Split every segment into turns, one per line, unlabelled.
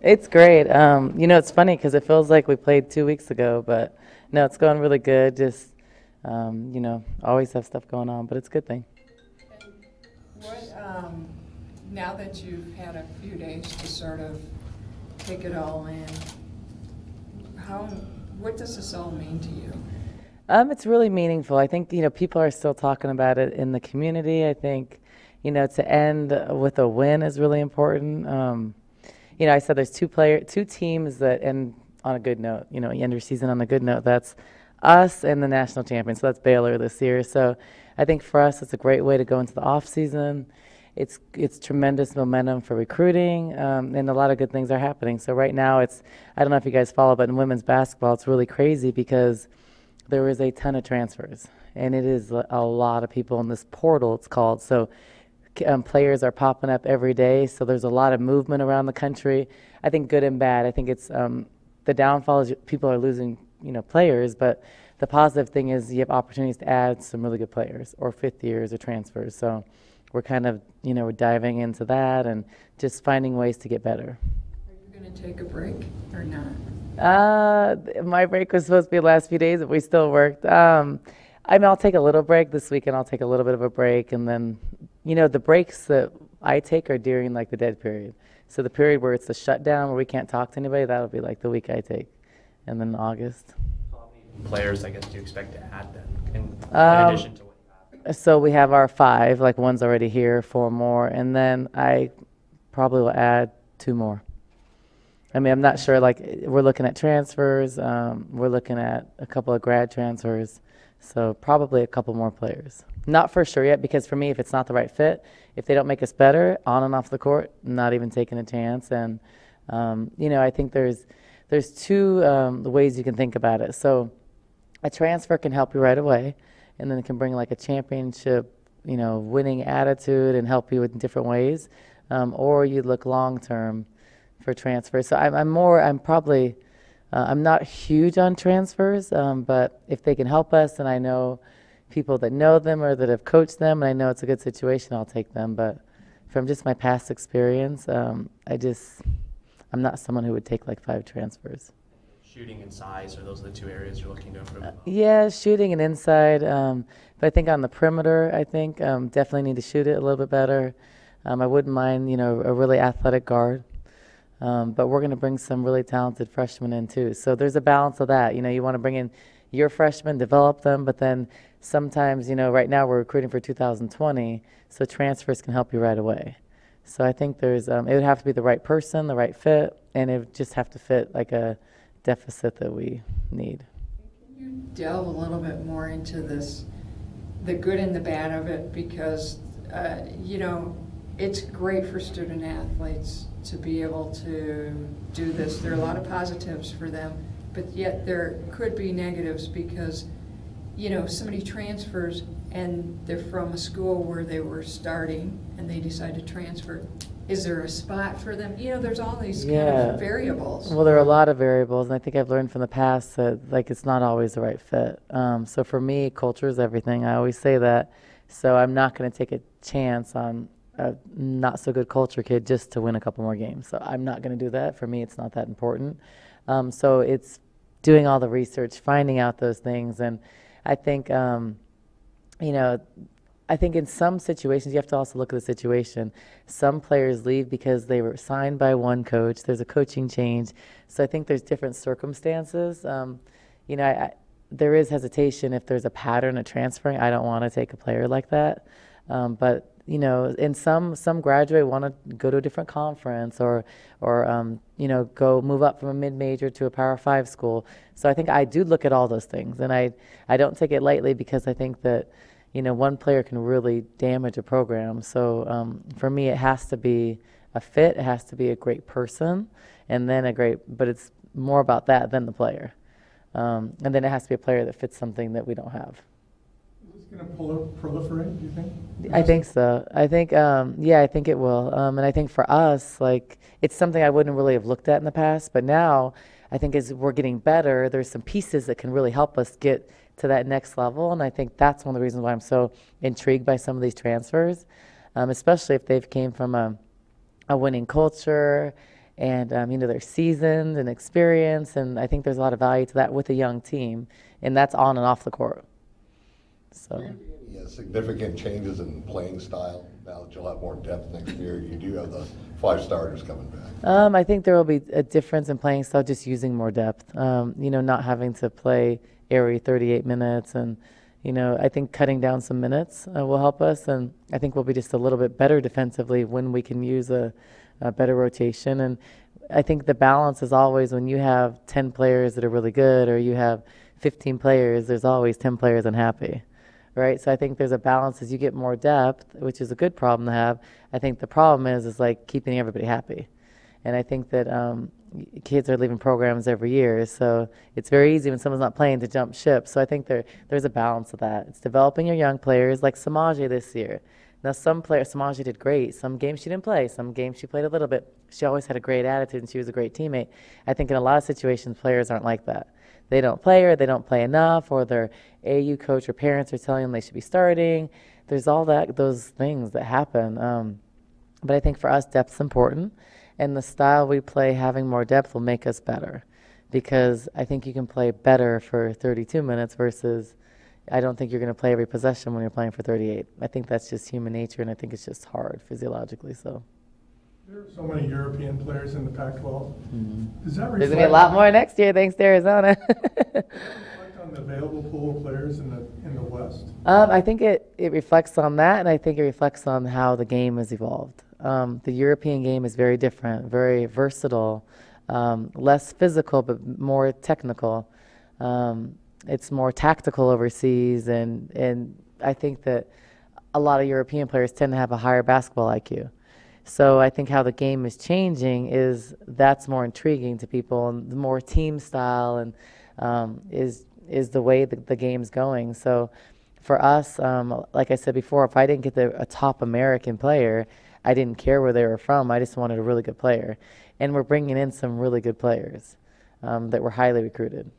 It's great. It's funny because it feels like we played 2 weeks ago, but no, it's going really good. Just, always have stuff going on, but it's a good thing.
What, now that you've had a few days to sort of take it all in, how, what does this all mean to you?
It's really meaningful. I think, people are still talking about it in the community. I think, to end with a win is really important. I said there's two teams that end on a good note. You end your season on a good note. That's us and the national champion. So that's Baylor this year. So I think for us, it's a great way to go into the off season. It's tremendous momentum for recruiting, and a lot of good things are happening. So right now, I don't know if you guys follow, but in women's basketball, it's really crazy because there is a ton of transfers, and it is a lot of people in this portal, it's called. So players are popping up every day, so there's a lot of movement around the country. I think good and bad. I think it's the downfall is people are losing, players, but the positive thing is you have opportunities to add some really good players or fifth years or transfers. So we're kind of, we're diving into that and just finding ways to get better.
Are you going to take a break or not?
My break was supposed to be the last few days, but we still worked. I'll take a little break this weekend. I'll take a little bit of a break, and then, the breaks that I take are during like the dead period. So the period where it's the shutdown, where we can't talk to anybody, that'll be like the week I take, and then August.
So how many players, I guess, do you expect to add then, in addition to what you have?
So we have our 5, like one's already here, 4 more, and then I probably will add 2 more. I'm not sure, like, we're looking at transfers, we're looking at a couple of grad transfers, so probably a couple more players. Not for sure yet, because for me, if it's not the right fit, if they don't make us better on and off the court, not even taking a chance. And, I think there's 2 ways you can think about it. So a transfer can help you right away, and then it can bring like a championship, winning attitude and help you in different ways. Or you look long term for transfers. So I'm not huge on transfers, but if they can help us and I know people that know them or that have coached them and I know it's a good situation, I'll take them. But from just my past experience, I'm not someone who would take like 5 transfers.
Shooting and size, are those the 2 areas you're looking to improve?
Yeah, shooting and inside. But I think on the perimeter, definitely need to shoot it a little bit better. I wouldn't mind, a really athletic guard. But we're going to bring some really talented freshmen in too. So there's a balance of that. You want to bring in your freshmen, develop them, but then sometimes, right now we're recruiting for 2020, so transfers can help you right away. So I think it would have to be the right person, the right fit, and it would just have to fit like a deficit that we need.
Can you delve a little bit more into this, the good and the bad of it? Because, it's great for student athletes to be able to do this. There are a lot of positives for them, but yet there could be negatives because, somebody transfers and they're from a school where they were starting and they decide to transfer. Is there a spot for them? There's all these kind of variables.
Well, there are a lot of variables, and I think I've learned from the past that it's not always the right fit. So for me, culture is everything. I always say that. So I'm not going to take a chance on a not so good culture kid just to win a couple more games. So I'm not going to do that. For me, it's not that important. So it's doing all the research, finding out those things, and I think I think in some situations you have to also look at the situation. Some players leave because they were signed by one coach. There's a coaching change, so I think there's different circumstances. There is hesitation if there's a pattern of transferring. I don't want to take a player like that, but and some graduate want to go to a different conference or go move up from a mid-major to a Power 5 school. So I think I do look at all those things, and I don't take it lightly because I think that one player can really damage a program. So for me, it has to be a fit. It has to be a great person, and then but it's more about that than the player. And then it has to be a player that fits something that we don't have.
Going to proliferate, do you think?
I think so. I think, I think it will. And I think for us, it's something I wouldn't really have looked at in the past, but now I think as we're getting better, there's some pieces that can really help us get to that next level. And I think that's one of the reasons why I'm so intrigued by some of these transfers, especially if they've came from a winning culture And they're seasoned and experienced, and I think there's a lot of value to that with a young team, and that's on and off the court. So.
Any significant changes in playing style now that you'll have more depth next year? You do have the 5 starters coming back.
I think there will be a difference in playing style, just using more depth. Not having to play every 38 minutes, and I think cutting down some minutes will help us, and I think we'll be just a little bit better defensively when we can use a better rotation. And I think the balance is always when you have 10 players that are really good, or you have 15 players, there's always 10 players unhappy. Right, so I think there's a balance as you get more depth, which is a good problem to have. I think the problem is like keeping everybody happy, and I think that kids are leaving programs every year, so it's very easy when someone's not playing to jump ship. So I think there's a balance of that. It's developing your young players, like Samaje this year. Now Samaje did great. Some games she didn't play. Some games she played a little bit. She always had a great attitude, and she was a great teammate. I think in a lot of situations, players aren't like that. They don't play, or they don't play enough, or their AU coach or parents are telling them they should be starting. There's all those things that happen. But I think for us, depth's important, and the style we play, having more depth, will make us better, because I think you can play better for 32 minutes versus I don't think you're going to play every possession when you're playing for 38. I think that's just human nature, and I think it's just hard physiologically. So.
There are so many European players in the Pac-12.
Mm-hmm.
Does that reflect?
There's going to be a lot more next year, thanks to Arizona.
reflect on the available pool of players in the West?
I think it reflects on that, and I think it reflects on how the game has evolved. The European game is very different, very versatile, less physical but more technical. It's more tactical overseas, and I think that a lot of European players tend to have a higher basketball IQ. So I think how the game is changing that's more intriguing to people, and the more team style and is the way the game's going. So for us, like I said before, if I didn't get a top American player, I didn't care where they were from. I just wanted a really good player, and we're bringing in some really good players that were highly recruited.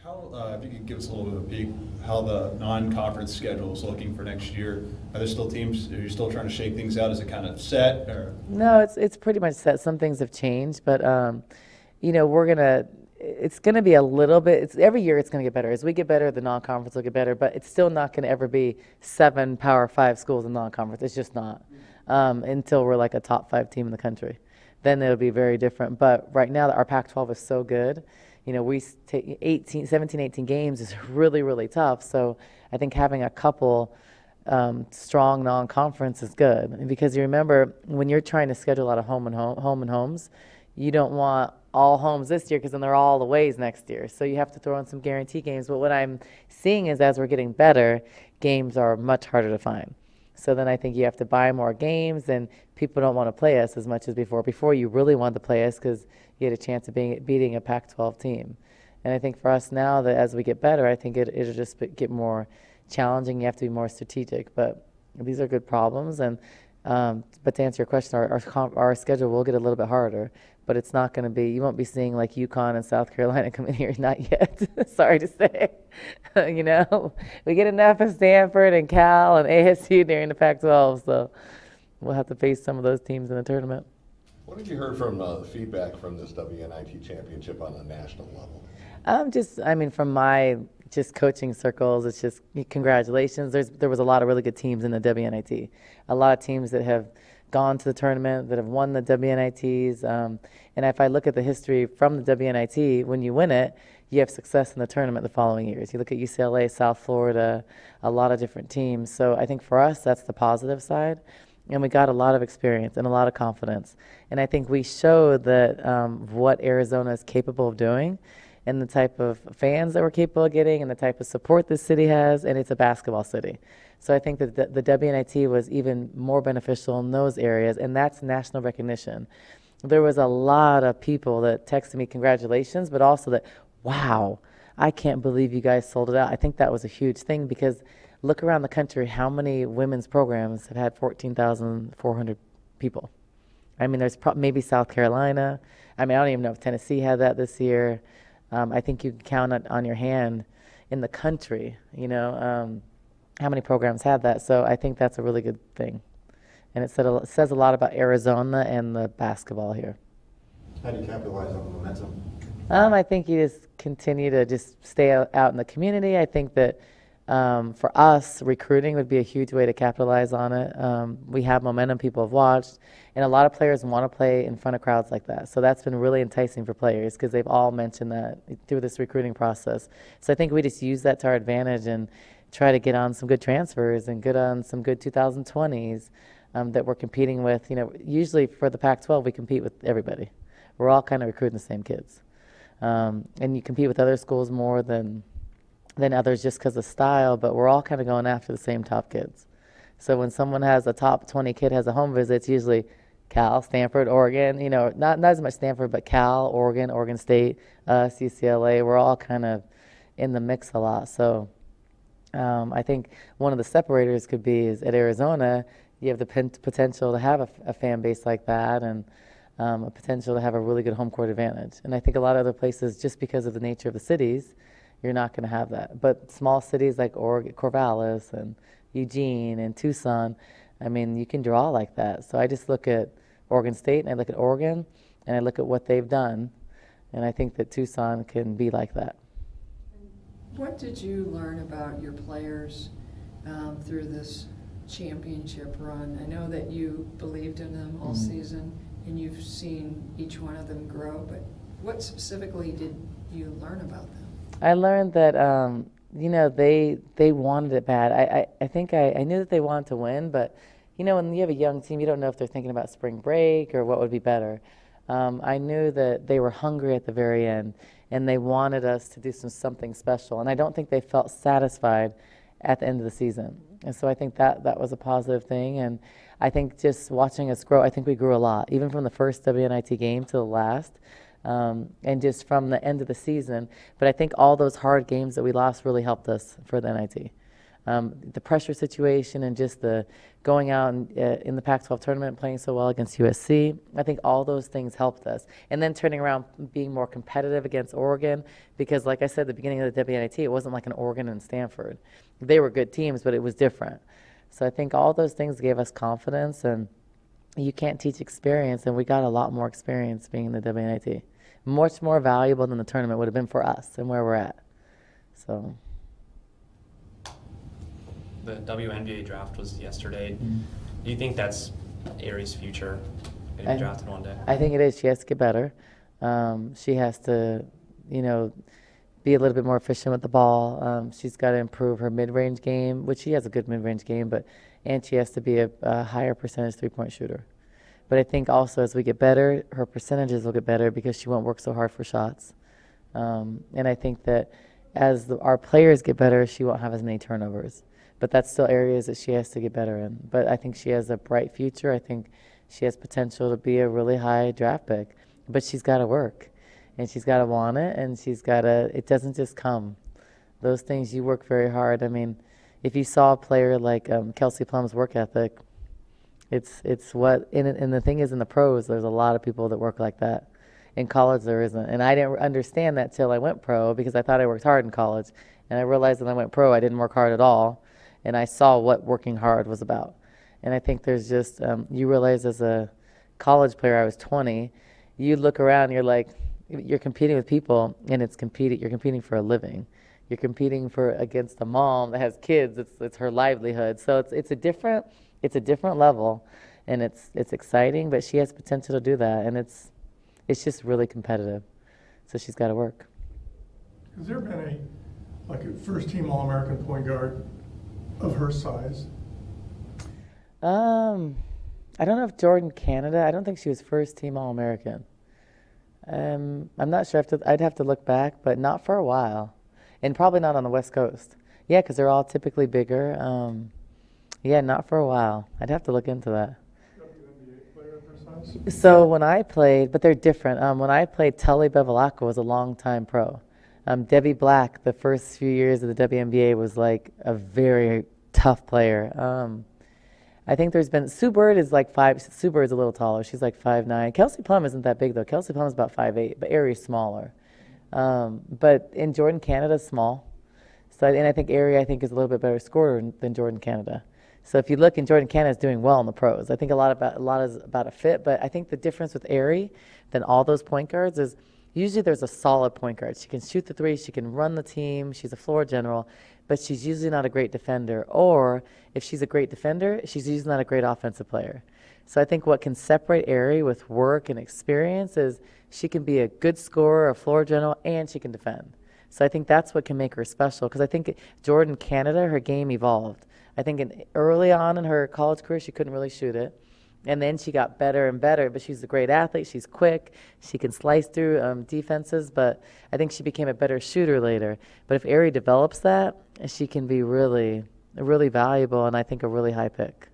How, if you could give us a little bit of a peek, how the non-conference schedule is looking for next year. Are there still teams? Are you still trying to shake things out? Is it kind of set? Or?
No, it's pretty much set. Some things have changed, but it's gonna be a little bit. Every year it's gonna get better. As we get better, the non-conference will get better, but it's still not gonna ever be 7 Power 5 schools in non-conference. It's just not until we're like a top 5 team in the country. Then it'll be very different. But right now, our Pac-12 is so good. We take 17, 18 games is really, really tough. So I think having a couple strong non-conference is good. And because you remember, when you're trying to schedule a lot of home and homes, you don't want all homes this year because then they're all aways next year. So you have to throw in some guarantee games. But what I'm seeing is as we're getting better, games are much harder to find. So then I think you have to buy more games, and people don't want to play us as much as before. Before, you really wanted to play us because you had a chance of beating a Pac-12 team. And I think for us now, that as we get better, I think it'll just get more challenging. You have to be more strategic. But these are good problems. And but to answer your question, our schedule will get a little bit harder. But it's not going to be, you won't be seeing like UConn and South Carolina come in here, not yet. Sorry to say. We get enough of Stanford and Cal and ASU during the Pac-12, so we'll have to face some of those teams in the tournament.
What have you heard from feedback from this WNIT championship on a national level?
From my coaching circles, it's just congratulations. There was a lot of really good teams in the WNIT. A lot of teams that have gone to the tournament, that have won the WNITs. And if I look at the history from the WNIT, when you win it, you have success in the tournament the following years. You look at UCLA, South Florida, a lot of different teams. So I think for us, that's the positive side. And we got a lot of experience and a lot of confidence. And I think we showed that what Arizona is capable of doing, and the type of fans that we're capable of getting, and the type of support this city has, and it's a basketball city. So I think that the WNIT was even more beneficial in those areas, and that's national recognition. There was a lot of people that texted me congratulations, but also that, wow, I can't believe you guys sold it out. I think that was a huge thing, because look around the country, how many women's programs have had 14,400 people? There's maybe South Carolina. I don't even know if Tennessee had that this year. I think you can count it on your hand in the country, how many programs had that. So I think that's a really good thing. And it says a lot about Arizona and the basketball here.
How do you capitalize on the momentum?
I think you just continue to just stay out in the community. I think that for us, recruiting would be a huge way to capitalize on it. We have momentum, people have watched, and a lot of players want to play in front of crowds like that. So that's been really enticing for players because they've all mentioned that through this recruiting process. So I think we just use that to our advantage and try to get on some good transfers and get on some good 2020s that we're competing with. You know, usually for the Pac-12, we compete with everybody. We're all kind of recruiting the same kids. And you compete with other schools more than others just because of style, but we're all kind of going after the same top kids. So when someone has a top 20 kid has a home visit, it's usually Cal, Stanford, Oregon, you know, not as much Stanford, but Cal, Oregon, Oregon State, UCLA. We're all kind of in the mix a lot. So I think one of the separators could be is at Arizona, you have the potential to have a fan base like that and a potential to have a really good home court advantage. And I think a lot of other places, just because of the nature of the cities, you're not going to have that. But small cities like Oregon, Corvallis and Eugene and Tucson, I mean, you can draw like that. So I just look at Oregon State and I look at Oregon and I look at what they've done. And I think that Tucson can be like that.
What did you learn about your players through this championship run? I know that you believed in them all season and you've seen each one of them grow, but what specifically did you learn about them?
I learned that, you know, they wanted it bad. I think I knew that they wanted to win, but, you know, when you have a young team, you don't know if they're thinking about spring break or what would be better. I knew that they were hungry at the very end, and they wanted us to do something special. And I don't think they felt satisfied at the end of the season. And so I think that was a positive thing. And I think just watching us grow, I think we grew a lot, even from the first WNIT game to the last. And just from the end of the season. But I think all those hard games that we lost really helped us for the NIT. The pressure situation and just the going out in the Pac-12 tournament, playing so well against USC, I think all those things helped us. And then turning around, being more competitive against Oregon, because like I said at the beginning of the WNIT, it wasn't like an Oregon and Stanford. They were good teams, but it was different. So I think all those things gave us confidence, and you can't teach experience, and we got a lot more experience being in the WNIT. Much more valuable than the tournament would have been for us and where we're at. So.
The WNBA draft was yesterday. Do you think that's Ari's future, going to be drafted one day?
I think it is. She has to get better. She has to, you know, be a little bit more efficient with the ball. She's got to improve her mid-range game, which she has a good mid-range game, and she has to be a higher percentage three-point shooter. But I think also as we get better, her percentages will get better because she won't work so hard for shots. And I think that as our players get better, she won't have as many turnovers. But that's still areas that she has to get better in. But I think she has a bright future. I think she has potential to be a really high draft pick. But she's got to work. And she's got to want it. And she's got to, it doesn't just come. Those things, you work very hard. I mean, if you saw a player like Kelsey Plum's work ethic, it's what, and the thing is in the pros, there's a lot of people that work like that. In college, there isn't. And I didn't understand that till I went pro because I thought I worked hard in college. And I realized when I went pro, I didn't work hard at all. And I saw what working hard was about. And I think there's just, you realize as a college player, I was 20, you look around, you're like, you're competing with people, and you're competing for a living. You're competing against a mom that has kids, it's her livelihood. So it's a different level, and it's exciting, but she has potential to do that, and it's just really competitive. So she's got to work.
Has there been a first-team All-American point guard of her size?
I don't know if Jordan Canada. I don't think she was first-team All-American. I'm not sure. I'd have to look back, but not for a while, and probably not on the West Coast. Yeah, because they're all typically bigger. Yeah, not for a while. I'd have to look into that.
WNBA player of her size?
So when I played, but they're different. When I played, Tully Bevilacqua was a long-time pro. Debbie Black, the first few years of the WNBA, was like a very tough player. I think there's been, Sue Bird is like Sue Bird's a little taller. She's like 5'9". Kelsey Plum isn't that big though. Kelsey Plum is about 5'8", but Ari's smaller. But in Jordan Canada's small. So, and I think Ari, is a little bit better scorer than Jordan Canada. So if you look, and Jordan Canada's doing well in the pros. I think a lot is about a fit, but I think the difference with Ari than all those point guards is usually there's a solid point guard. She can shoot the three, she can run the team, she's a floor general, but she's usually not a great defender. Or if she's a great defender, she's usually not a great offensive player. So I think what can separate Aerie with work and experience is she can be a good scorer, a floor general, and she can defend. So I think that's what can make her special, because I think Jordan Canada, her game evolved. I think early on in her college career, she couldn't really shoot it. And then she got better and better, but she's a great athlete. She's quick. She can slice through defenses, but I think she became a better shooter later. But if Aerie develops that, she can be really, really valuable, and I think a really high pick.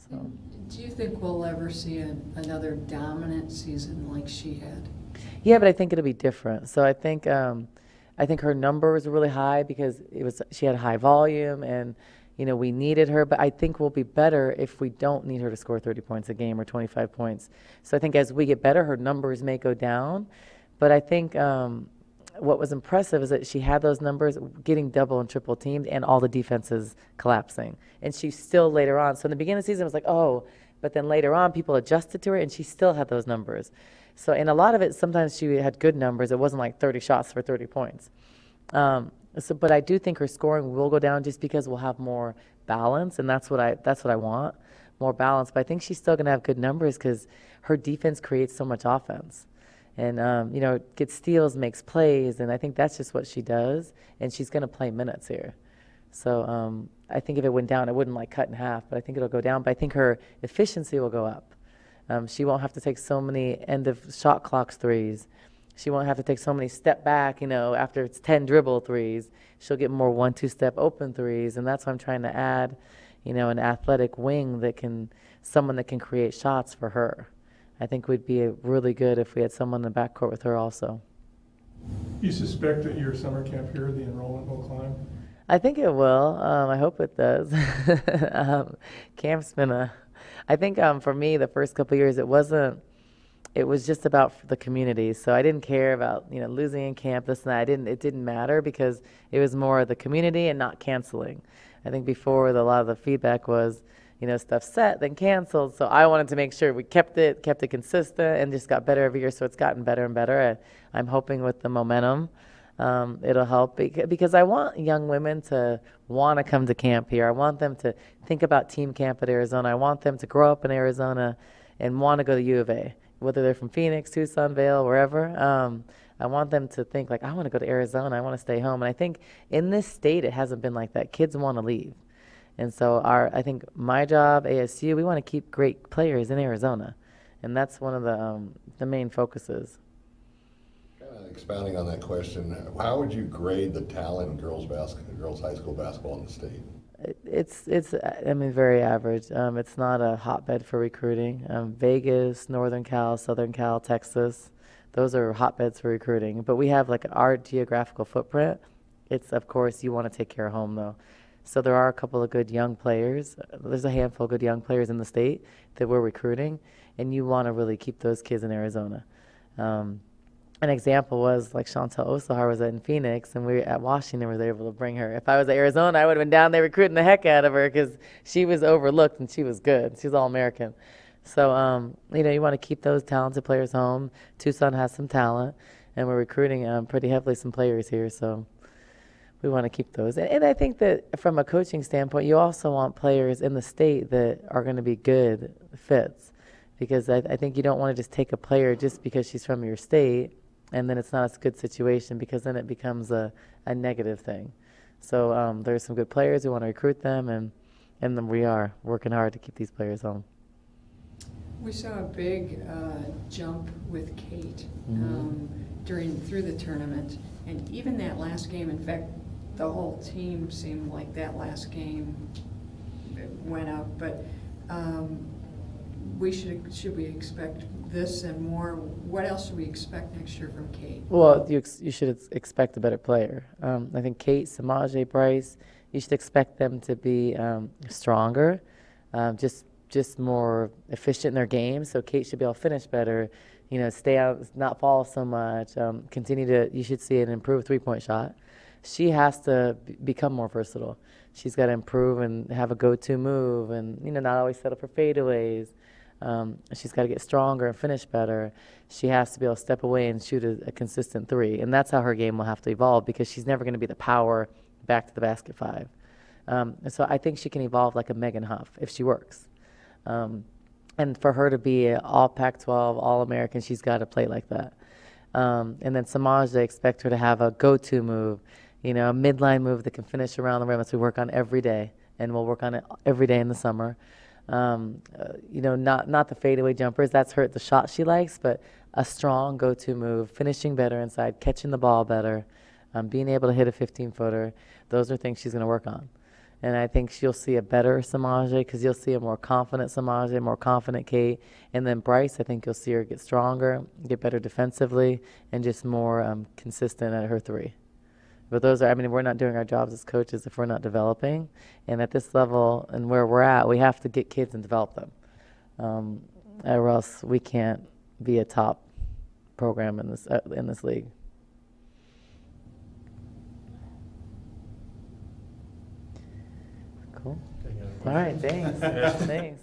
So.
Do you think we'll ever see another dominant season like she had?
Yeah, but I think it'll be different. So I think her numbers were really high because she had high volume, and we needed her. But I think we'll be better if we don't need her to score 30 points a game or 25 points. So I think as we get better, her numbers may go down. But I think what was impressive is that she had those numbers getting double and triple teamed and all the defenses collapsing. And she still later on. So in the beginning of the season, it was like, oh, but then later on, people adjusted to her, and she still had those numbers. So in a lot of it, sometimes she had good numbers. It wasn't like 30 shots for 30 points. But I do think her scoring will go down just because we'll have more balance, and that's what I want, more balance. But I think she's still going to have good numbers because her defense creates so much offense. And, gets steals, makes plays, and I think that's just what she does, and she's going to play minutes here. So I think if it went down, it wouldn't cut in half, but I think it'll go down. But I think her efficiency will go up. She won't have to take so many end of shot clocks threes. She won't have to take so many step back, after it's 10 dribble threes. She'll get more 1-2 step open threes, and that's why I'm trying to add, an athletic wing someone that can create shots for her. I think we'd be really good if we had someone in the backcourt with her also.
You suspect that your summer camp here, the enrollment will climb?
I think it will. I hope it does. Camp's been I think for me, the first couple of years, it was just about the community. So I didn't care about, losing in camp, this and that. It didn't matter because it was more the community and not canceling. I think before a lot of the feedback was, stuff set, then canceled. So I wanted to make sure we kept it consistent and just got better every year. So it's gotten better and better. I'm hoping with the momentum, it'll help because I want young women to want to come to camp here. I want them to think about team camp at Arizona. I want them to grow up in Arizona and want to go to U of A, whether they're from Phoenix, Tucson, Vail, wherever. I want them to think I want to go to Arizona. I want to stay home. And I think in this state, it hasn't been like that. Kids want to leave. And so I think my job, ASU, we want to keep great players in Arizona. And that's one of the main focuses.
Expounding on that question, how would you grade the talent in girls high school basketball in the state?
It's very average. It's not a hotbed for recruiting. Vegas, Northern Cal, Southern Cal, Texas, those are hotbeds for recruiting. But we have our geographical footprint. It's, of course, you want to take care of home, though. So there are a couple of good young players. There's a handful of good young players in the state that we're recruiting, and you want to really keep those kids in Arizona. An example was Chantel Osahar was in Phoenix, and we at Washington were able to bring her. If I was at Arizona, I would have been down there recruiting the heck out of her because she was overlooked and she was good. She was All-American. So, you want to keep those talented players home. Tucson has some talent, and we're recruiting pretty heavily some players here, so we want to keep those. And I think that from a coaching standpoint, you also want players in the state that are going to be good fits because I think you don't want to just take a player just because she's from your state and then it's not a good situation because then it becomes a negative thing. So there's some good players. We want to recruit them, and then we are working hard to keep these players home.
We saw a big jump with Kate through the tournament, and even that last game. In fact, the whole team seemed like that last game went up. But should we expect this and more? What else should we expect next year from Kate? Well,
you should expect a better player. I think Kate, Samaje, Bryce, you should expect them to be stronger, just more efficient in their game. So Kate should be able to finish better, stay out, not fall so much, you should see an improved three-point shot. She has to become more versatile. She's got to improve and have a go-to move and, not always settle for fadeaways. She's got to get stronger and finish better. She has to be able to step away and shoot a consistent three. And that's how her game will have to evolve, because she's never going to be the power back to the basket five. And so I think she can evolve like a Megan Huff if she works. And for her to be an all Pac-12, all American, she's got to play like that. And then Samaj, they expect her to have a go-to move, a midline move that can finish around the rim, as we work on every day, and we'll work on it every day in the summer. Not the fadeaway jumpers, that's the shot she likes, but a strong go-to move, finishing better inside, catching the ball better, being able to hit a 15-footer. Those are things she's going to work on. And I think she'll see a better Samaje, because you'll see a more confident Samaje, more confident Kate. And then Bryce, I think you'll see her get stronger, get better defensively, and just more consistent at her three. But we're not doing our jobs as coaches if we're not developing. And at this level and where we're at, we have to get kids and develop them. Or else we can't be a top program in this league. Cool. All right, thanks. Thanks.